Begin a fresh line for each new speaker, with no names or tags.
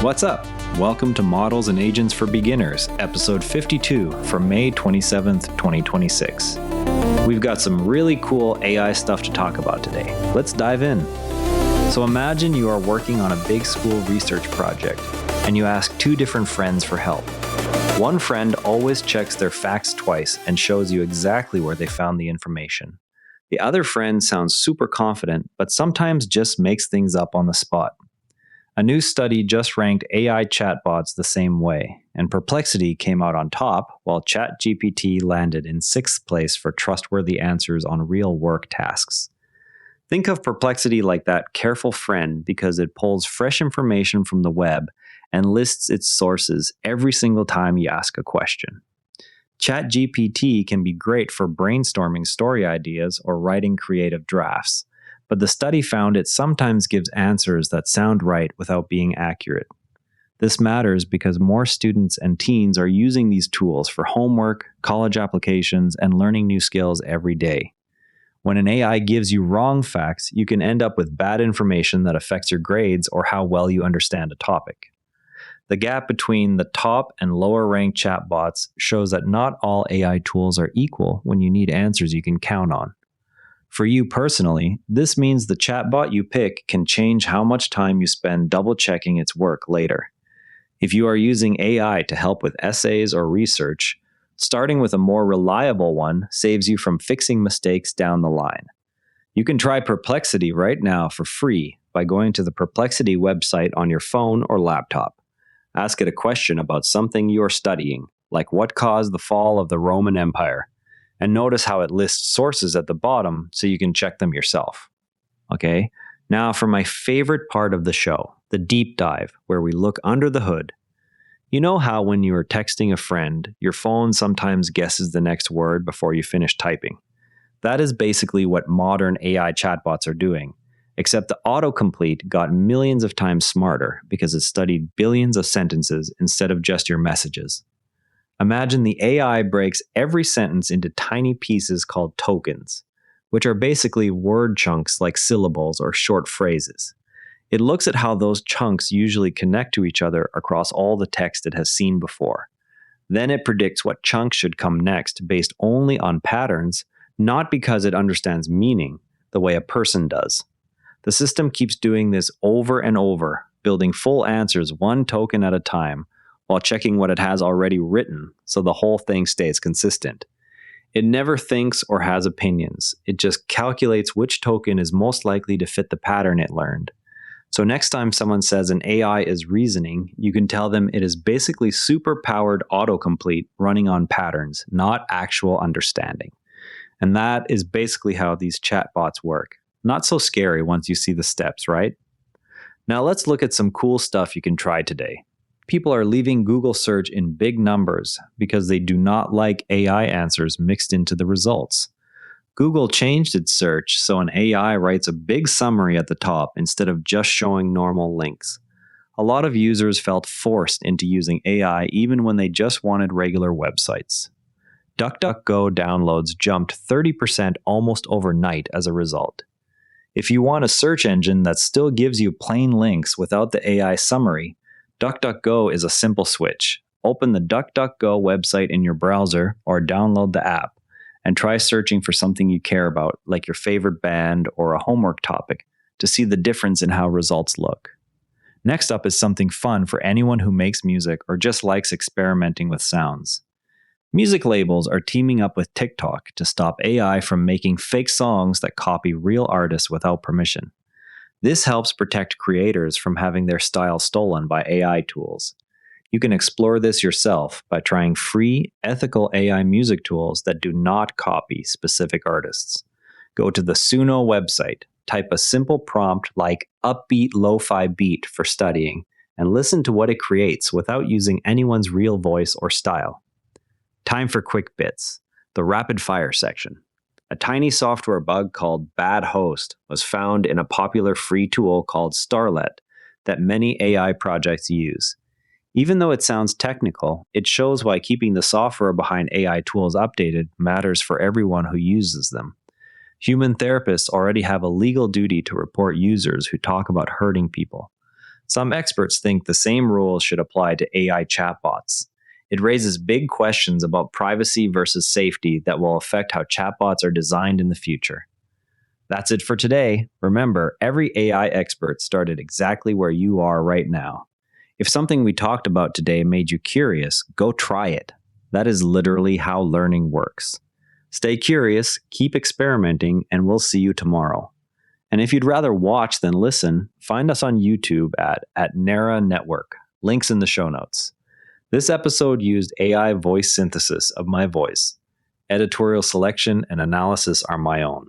What's up? Welcome to Models and Agents for Beginners, episode 52 for May 27th, 2026. We've got some really cool AI stuff to talk about today. Let's dive in. So imagine you are working on a big school research project and you ask two different friends for help. One friend always checks their facts twice and shows you exactly where they found the information. The other friend sounds super confident, but sometimes just makes things up on the spot. A new study just ranked AI chatbots the same way, and Perplexity came out on top, while ChatGPT landed in 6th place for trustworthy answers on real work tasks. Think of Perplexity like that careful friend because it pulls fresh information from the web and lists its sources every single time you ask a question. ChatGPT can be great for brainstorming story ideas or writing creative drafts, but the study found it sometimes gives answers that sound right without being accurate. This matters because more students and teens are using these tools for homework, college applications, and learning new skills every day. When an AI gives you wrong facts, you can end up with bad information that affects your grades or how well you understand a topic. The gap between the top and lower ranked chatbots shows that not all AI tools are equal when you need answers you can count on. For you personally, this means the chatbot you pick can change how much time you spend double-checking its work later. If you are using AI to help with essays or research, starting with a more reliable one saves you from fixing mistakes down the line. You can try Perplexity right now for free by going to the Perplexity website on your phone or laptop. Ask it a question about something you are studying, like what caused the fall of the Roman Empire. And notice how it lists sources at the bottom so you can check them yourself. Okay, now for my favorite part of the show, the deep dive, where we look under the hood. You know how when you are texting a friend, your phone sometimes guesses the next word before you finish typing? That is basically what modern AI chatbots are doing, except the autocomplete got millions of times smarter because it studied billions of sentences instead of just your messages. Imagine the AI breaks every sentence into tiny pieces called tokens, which are basically word chunks like syllables or short phrases. It looks at how those chunks usually connect to each other across all the text it has seen before. Then it predicts what chunks should come next based only on patterns, not because it understands meaning the way a person does. The system keeps doing this over and over, building full answers one token at a time, while checking what it has already written so the whole thing stays consistent. It never thinks or has opinions. It just calculates which token is most likely to fit the pattern it learned. So next time someone says an AI is reasoning, you can tell them it is basically super-powered autocomplete running on patterns, not actual understanding. And that is basically how these chatbots work. Not so scary once you see the steps, right? Now let's look at some cool stuff you can try today. People are leaving Google search in big numbers because they do not like AI answers mixed into the results. Google changed its search so an AI writes a big summary at the top instead of just showing normal links. A lot of users felt forced into using AI even when they just wanted regular websites. DuckDuckGo downloads jumped 30% almost overnight as a result. If you want a search engine that still gives you plain links without the AI summary, DuckDuckGo is a simple switch. Open the DuckDuckGo website in your browser or download the app and try searching for something you care about, like your favorite band or a homework topic, to see the difference in how results look. Next up is something fun for anyone who makes music or just likes experimenting with sounds. Music labels are teaming up with TikTok to stop AI from making fake songs that copy real artists without permission. This helps protect creators from having their style stolen by AI tools. You can explore this yourself by trying free, ethical AI music tools that do not copy specific artists. Go to the Suno website, type a simple prompt like upbeat lo-fi beat for studying, and listen to what it creates without using anyone's real voice or style. Time for quick bits, the rapid fire section. A tiny software bug called Bad Host was found in a popular free tool called Starlet that many AI projects use. Even though it sounds technical, it shows why keeping the software behind AI tools updated matters for everyone who uses them. Human therapists already have a legal duty to report users who talk about hurting people. Some experts think the same rules should apply to AI chatbots. It raises big questions about privacy versus safety that will affect how chatbots are designed in the future. That's it for today. Remember, every AI expert started exactly where you are right now. If something we talked about today made you curious, go try it. That is literally how learning works. Stay curious, keep experimenting, and we'll see you tomorrow. And if you'd rather watch than listen, find us on YouTube at Nara Network. Links in the show notes. This episode used AI voice synthesis of my voice. Editorial selection and analysis are my own.